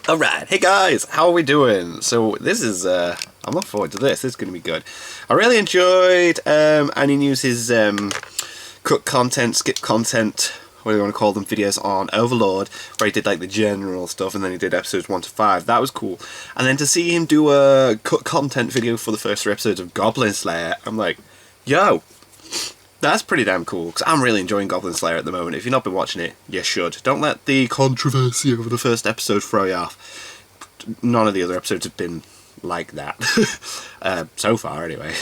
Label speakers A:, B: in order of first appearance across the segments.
A: Alright, hey guys, how are we doing? So this is, I'm looking forward to this, this is going to be good. I really enjoyed Annie News's cut content, skip content, what do you want to call them, videos on Overlord, where he did like the general stuff and then he did episodes 1 to 5, that was cool. And then to see him do a cut content video for the first 3 episodes of Goblin Slayer, I'm like, yo! That's pretty damn cool, because I'm really enjoying Goblin Slayer at the moment. If you've not been watching it, you should. Don't let the controversy over the first episode throw you off. None of the other episodes have been like that. So far, anyway.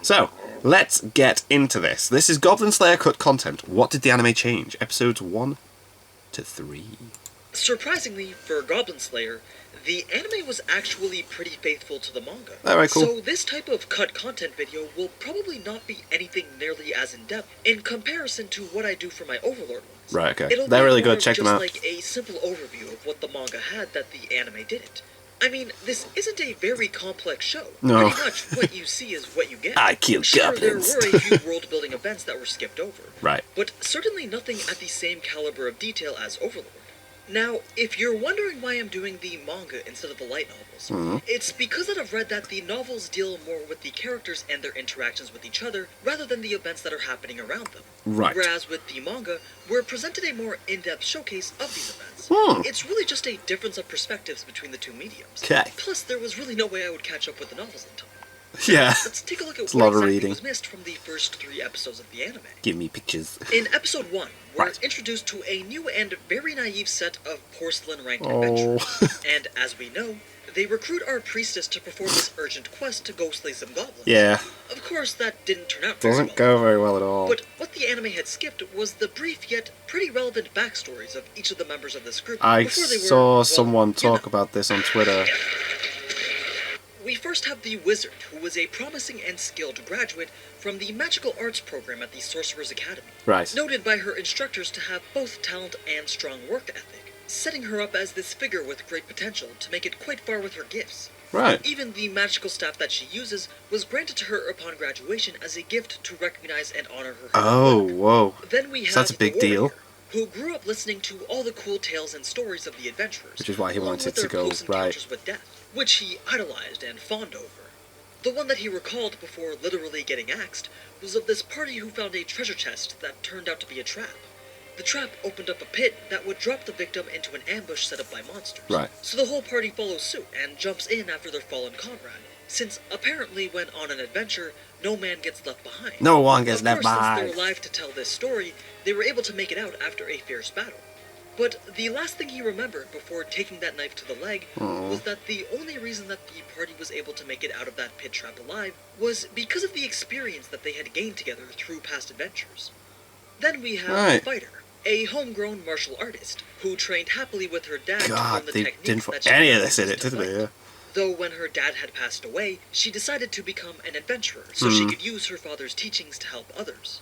A: So, let's get into this. This is Goblin Slayer cut content. What did the anime change? Episodes 1 to 3.
B: Surprisingly, for Goblin Slayer, the anime was actually pretty faithful to the manga.
A: Alright, cool.
B: So this type of cut content video will probably not be anything nearly as in-depth in comparison to what I do for my Overlord ones.
A: Right, okay.
B: It'll
A: They're
B: be
A: really
B: more
A: good, check them
B: just
A: out.
B: like a simple overview of what the manga had that the anime didn't. I mean, this isn't a very complex show.
A: No.
B: Pretty much what you see is what you get.
A: I killed goblins.
B: There were a few world-building events that were skipped over.
A: Right.
B: But certainly nothing at the same caliber of detail as Overlord. Now, if you're wondering why I'm doing the manga instead of the light novels, it's because that I've read that the novels deal more with the characters and their interactions with each other, rather than the events that are happening around them.
A: Right.
B: Whereas with the manga, we're presented a more in-depth showcase of these events. It's really just a difference of perspectives between the two mediums.
A: Okay.
B: Plus, there was really no way I would catch up with the novels in time.
A: Yeah.
B: Let's take a look at
A: It's a
B: what
A: lot of
B: exactly
A: reading.
B: was missed from the first 3 episodes of the anime.
A: Give me pictures.
B: In episode 1, we're
A: Right.
B: introduced to a new and very naive set of porcelain-ranked
A: Oh.
B: adventurers. And as we know, they recruit our priestess to perform this urgent quest to go slay some goblins.
A: Yeah.
B: Of course, that didn't turn out very
A: Doesn't
B: well.
A: go very well at all.
B: But what the anime had skipped was the brief yet pretty relevant backstories of each of the members of this group
A: I
B: before they were,
A: saw
B: well,
A: someone
B: you
A: talk
B: know.
A: about this on Twitter.
B: We first have the wizard, who was a promising and skilled graduate from the magical arts program at the Sorcerer's Academy.
A: Right.
B: Noted by her instructors to have both talent and strong work ethic, setting her up as this figure with great potential to make it quite far with her gifts.
A: Right.
B: Even the magical staff that she uses was granted to her upon graduation as a gift to recognize and honor her.
A: Oh, whoa.
B: Then we have
A: So that's a big
B: the
A: deal.
B: warrior, who grew up listening to all the cool tales and stories of the adventurers,
A: Which is why he
B: along
A: wanted
B: with
A: to
B: their
A: go,
B: close
A: right.
B: encounters with death, which he idolized and fawned over. The one that he recalled before literally getting axed was of this party who found a treasure chest that turned out to be a trap. The trap opened up a pit that would drop the victim into an ambush set up by monsters.
A: Right.
B: So the whole party follows suit and jumps in after their fallen comrade, since apparently when on an adventure, no man gets left behind.
A: No one gets
B: Of
A: left
B: course,
A: behind.
B: since they're alive to tell this story, they were able to make it out after a fierce battle. But the last thing he remembered before taking that knife to the leg was that the only reason that the party was able to make it out of that pit trap alive was because of the experience that they had gained together through past adventures. Then we have
A: Right.
B: the fighter, a homegrown martial artist who trained happily with her dad to
A: God,
B: learn the
A: they
B: techniques
A: didn't put
B: that she
A: any of
B: used
A: this in it,
B: to
A: did they?
B: fight.
A: Yeah.
B: Though when her dad had passed away, she decided to become an adventurer so she could use her father's teachings to help others.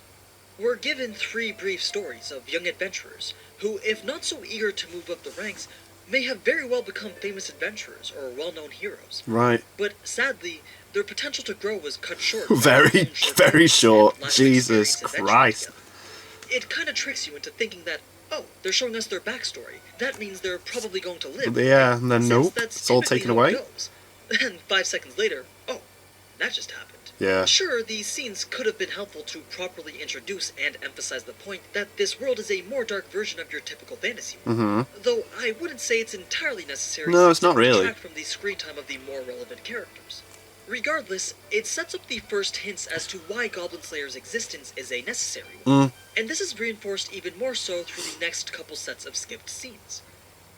B: We're given 3 brief stories of young adventurers who, if not so eager to move up the ranks, may have very well become famous adventurers or well-known heroes.
A: Right.
B: But sadly, their potential to grow was cut short. by
A: Very,
B: their own short
A: very
B: lives
A: short.
B: and lack of
A: Jesus
B: experience adventuring
A: Christ.
B: together. It kind of tricks you into thinking that, oh, they're showing us their backstory. That means they're probably going to live.
A: Yeah, and then
B: Since
A: nope,
B: that's
A: it's all
B: typically
A: taken
B: how it
A: away.
B: goes. Then 5 seconds later, oh, that just happened.
A: Yeah.
B: Sure, these scenes could have been helpful to properly introduce and emphasize the point that this world is a more dark version of your typical fantasy world. Though I wouldn't say it's entirely necessary
A: No, it's
B: since
A: not
B: it would
A: really.
B: detract from the screen time of the more relevant characters. Regardless, it sets up the first hints as to why Goblin Slayer's existence is a necessary one. And this is reinforced even more so through the next couple sets of skipped scenes.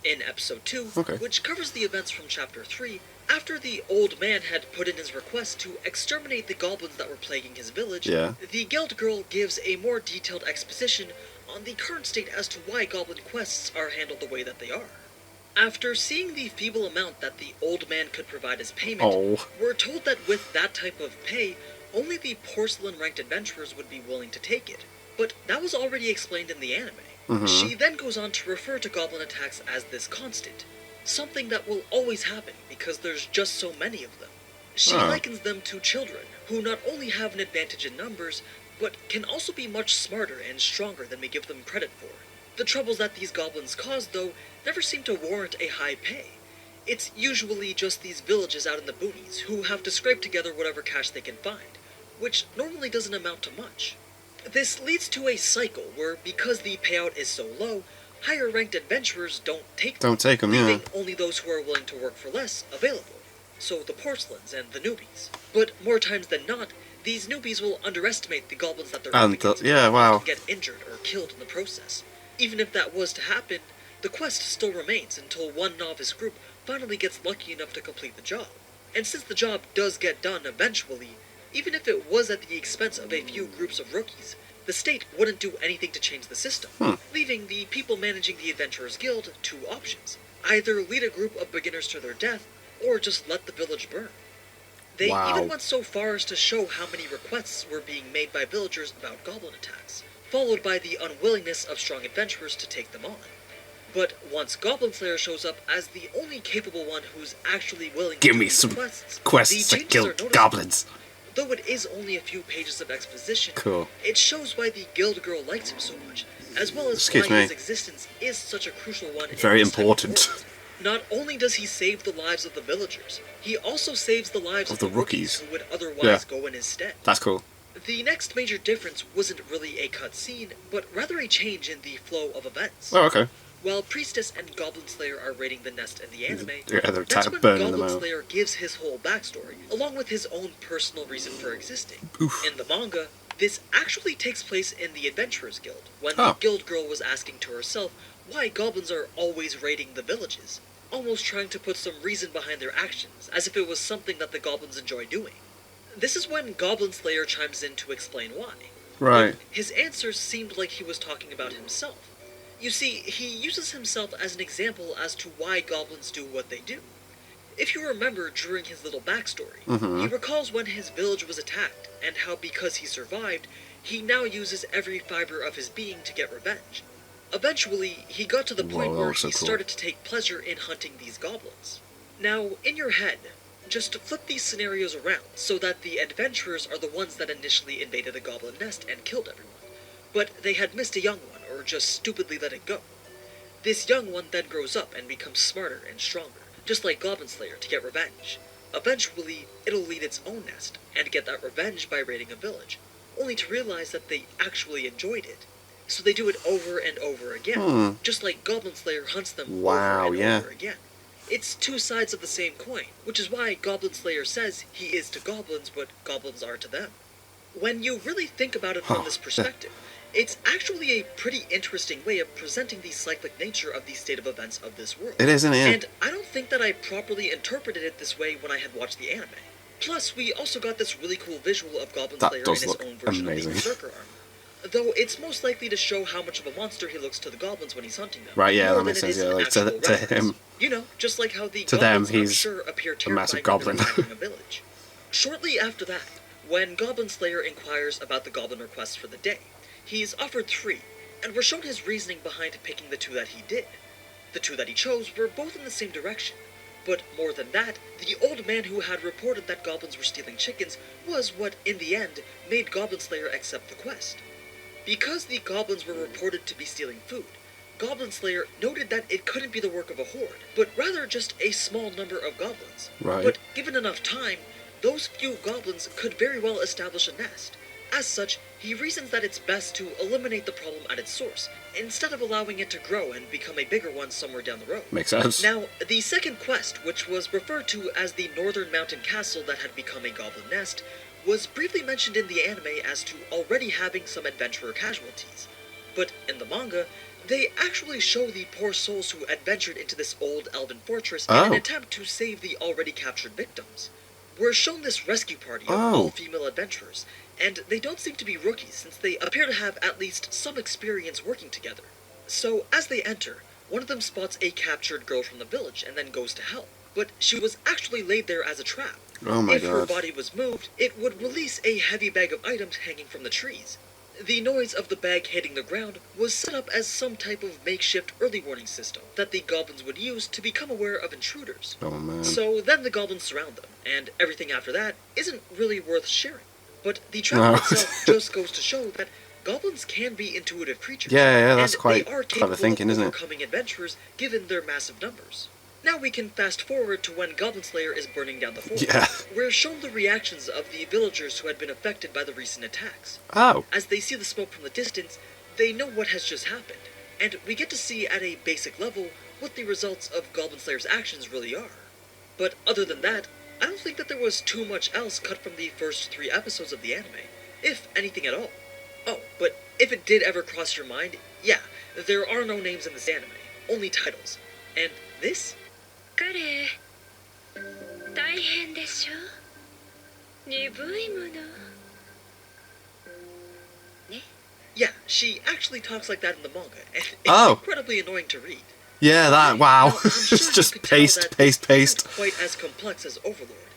B: In episode 2,
A: Okay.
B: which covers the events from chapter 3, after the old man had put in his request to exterminate the goblins that were plaguing his village,
A: Yeah.
B: the guild girl gives a more detailed exposition on the current state as to why goblin quests are handled the way that they are. After seeing the feeble amount that the old man could provide as payment,
A: Oh.
B: we're told that with that type of pay, only the porcelain-ranked adventurers would be willing to take it. But that was already explained in the anime. She then goes on to refer to goblin attacks as this constant, something that will always happen because there's just so many of them. She likens them to children, who not only have an advantage in numbers, but can also be much smarter and stronger than we give them credit for. The troubles that these goblins cause, though, never seem to warrant a high pay. It's usually just these villages out in the boonies who have to scrape together whatever cash they can find, which normally doesn't amount to much. This leads to a cycle where, because the payout is so low, higher-ranked adventurers don't take them, leaving only those who are willing to work for less available. So the porcelains and the newbies. But more times than not, these newbies will underestimate the goblins that they're up against and get injured or killed in the process. Even if that was to happen, the quest still remains until one novice group finally gets lucky enough to complete the job. And since the job does get done eventually, even if it was at the expense of a few groups of rookies, the state wouldn't do anything to change the system, leaving the people managing the Adventurers Guild two options. Either lead a group of beginners to their death, or just let the village burn. They even went so far as to show how many requests were being made by villagers about goblin attacks, followed by the unwillingness of strong adventurers to take them on. But once Goblin Slayer shows up as the only capable one who's actually willing to do some quests to kill goblins. Though it is only a few pages of exposition, it shows why the guild girl likes him so much, as well as why his existence is such a crucial one.
A: Very important.
B: Not only does he save the lives of the villagers, he also saves the lives of the rookies who would otherwise go in his stead.
A: That's cool.
B: The next major difference wasn't really a cutscene, but rather a change in the flow of events.
A: Oh, okay.
B: While Priestess and Goblin Slayer are raiding the nest in the anime,
A: that's
B: when Goblin Slayer gives his whole backstory, along with his own personal reason for existing. In the manga, this actually takes place in the Adventurers Guild, when the guild girl was asking to herself why goblins are always raiding the villages, almost trying to put some reason behind their actions, as if it was something that the goblins enjoy doing. This is when Goblin Slayer chimes in to explain why.
A: Right.
B: But his answers seemed like he was talking about himself. You see, he uses himself as an example as to why goblins do what they do. If you remember during his little backstory, he recalls when his village was attacked, and how because he survived, he now uses every fiber of his being to get revenge. Eventually, he got to the point where he started to take pleasure in hunting these goblins. Now, in your head, just flip these scenarios around so that the adventurers are the ones that initially invaded the goblin nest and killed everyone. But they had missed a young one, or just stupidly let it go. This young one then grows up and becomes smarter and stronger, just like Goblin Slayer, to get revenge. Eventually, it'll lead its own nest, and get that revenge by raiding a village, only to realize that they actually enjoyed it. So they do it over and over again, just like Goblin Slayer hunts them over and over again. It's two sides of the same coin, which is why Goblin Slayer says he is to goblins what goblins are to them. When you really think about it from this perspective, it's actually a pretty interesting way of presenting the cyclic nature of the state of events of this world.
A: It is, isn't it?
B: And I don't think that I properly interpreted it this way when I had watched the anime. Plus, we also got this really cool visual of Goblin Slayer in his own version of the Berserker armor. Though it's most likely to show how much of a monster he looks to the goblins when he's hunting them.
A: Right, yeah, that makes sense. Yeah, like to him.
B: You know, just like how the
A: to
B: goblins,
A: them, he's
B: sure, appear
A: a massive goblin.
B: In a village. Shortly after that, when Goblin Slayer inquires about the goblin requests for the day, he's offered 3, and we're shown his reasoning behind picking the 2 that he did. The 2 that he chose were both in the same direction. But more than that, the old man who had reported that goblins were stealing chickens was what, in the end, made Goblin Slayer accept the quest. Because the goblins were reported to be stealing food, Goblin Slayer noted that it couldn't be the work of a horde, but rather just a small number of goblins.
A: Right.
B: But given enough time, those few goblins could very well establish a nest. As such, he reasons that it's best to eliminate the problem at its source, instead of allowing it to grow and become a bigger one somewhere down the road.
A: Makes sense.
B: Now, the second quest, which was referred to as the Northern Mountain Castle that had become a goblin nest, was briefly mentioned in the anime as to already having some adventurer casualties. But in the manga, they actually show the poor souls who adventured into this old elven fortress in an attempt to save the already captured victims. We're shown this rescue party of all-female adventurers, and they don't seem to be rookies since they appear to have at least some experience working together. So, as they enter, one of them spots a captured girl from the village and then goes to help. But she was actually laid there as a trap.
A: Oh my God.
B: If her body was moved, it would release a heavy bag of items hanging from the trees. The noise of the bag hitting the ground was set up as some type of makeshift early warning system that the goblins would use to become aware of intruders.
A: Oh man.
B: So then the goblins surround them, and everything after that isn't really worth sharing. But the trap itself just goes to show that goblins can be intuitive creatures.
A: Yeah, that's
B: and
A: quite
B: they are
A: clever
B: capable
A: thinking,
B: of
A: isn't it?
B: overcoming adventurers given their massive numbers. Now we can fast forward to when Goblin Slayer is burning down the forest.
A: Yeah.
B: We're shown the reactions of the villagers who had been affected by the recent attacks.
A: Oh.
B: As they see the smoke from the distance, they know what has just happened, and we get to see at a basic level what the results of Goblin Slayer's actions really are. But other than that, I don't think that there was too much else cut from the first 3 episodes of the anime, if anything at all. Oh, but if it did ever cross your mind, yeah, there are no names in this anime, only titles. And this?
C: 彼大変でしょ鈍いものね
B: Yeah, she actually talks like that in the manga, and it's
A: Oh.
B: incredibly annoying to read.
A: Yeah, that, wow.
B: Now, I'm sure
A: It's
B: you
A: just
B: could tell
A: paste,
B: that
A: paste,
B: this
A: paste.
B: isn't quite as complex as Overlord,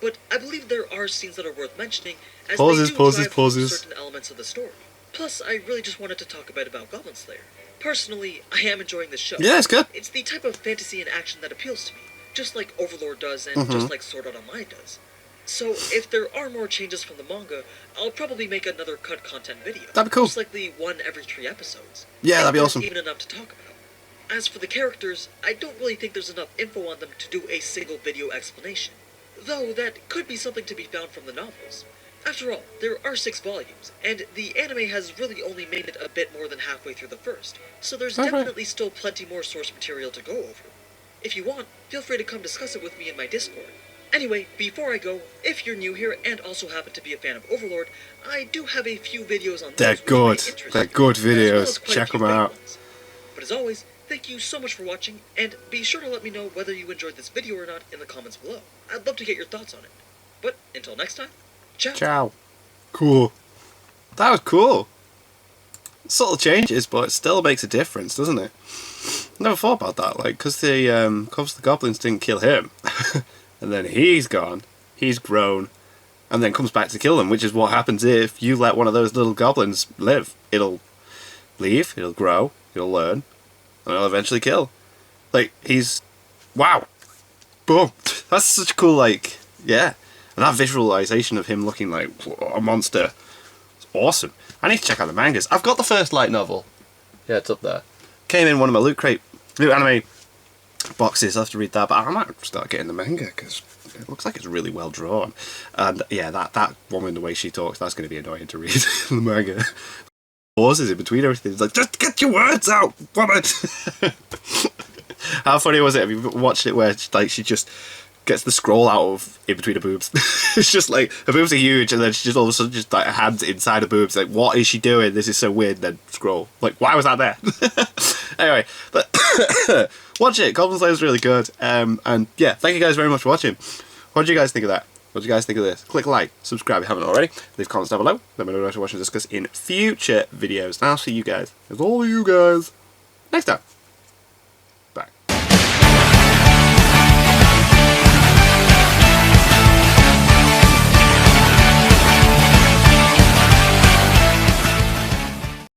B: but I believe there are scenes that are worth mentioning, as
A: Pauses,
B: they do
A: pauses,
B: drive home
A: pauses.
B: certain elements of the story. Plus, I really just wanted to talk a bit about Goblin Slayer. Personally, I am enjoying this show.
A: Yeah, it's good.
B: It's the type of fantasy and action that appeals to me, just like Overlord does and
A: Mm-hmm.
B: just like Sword Art Online does. So, if there are more changes from the manga, I'll probably make another cut content video.
A: That'd be cool.
B: Most likely one every 3 episodes.
A: Yeah, that'd be
B: If
A: awesome.
B: there's even enough to talk about. As for the characters, I don't really think there's enough info on them to do a single video explanation. Though that could be something to be found from the novels. After all, there are 6 volumes, and the anime has really only made it a bit more than halfway through the first, so there's
A: Okay.
B: definitely still plenty more source material to go over. If you want, feel free to come discuss it with me in my Discord. Anyway, before I go, if you're new here and also happen to be a fan of Overlord, I do have a few videos on
A: They're
B: those which
A: good.
B: may interest
A: They're
B: you,
A: good
B: as well
A: videos.
B: as quite a
A: Check
B: few
A: 'em
B: fake
A: out.
B: ones. But as always, thank you so much for watching, and be sure to let me know whether you enjoyed this video or not in the comments below. I'd love to get your thoughts on it. But until next time, ciao!
A: Ciao. Cool. That was cool. Subtle changes, but it still makes a difference, doesn't it? Never thought about that, like, because the goblins didn't kill him. And then he's gone, he's grown, and then comes back to kill them, which is what happens if you let one of those little goblins live. It'll leave, it'll grow, it'll learn, and it'll eventually kill. Like, he's... Wow. Boom. That's such a cool, like, yeah. And that visualization of him looking like a monster, it's awesome. I need to check out the mangas. I've got the first light novel. Yeah, it's up there. Came in one of my Loot Anime boxes. I have to read that, but I might start getting the manga because it looks like it's really well drawn. And yeah, that woman, the way she talks, that's going to be annoying to read in the manga. Pauses in between everything. It's like, just get your words out, woman. How funny was it? Have you watched it where she just gets the scroll out of in between her boobs? It's just like her boobs are huge, and then she just all of a sudden just like her hands inside her boobs. Like, what is she doing? This is so weird. Then scroll. Like, why was that there? Anyway, but watch it. Goblin Slayer is really good. And yeah, thank you guys very much for watching. What did you guys think of that? What do you guys think of this? Click like, subscribe if you haven't already. Leave comments down below. Let me know what you watch and discuss in future videos. And I'll see you guys, as all of you guys, next time.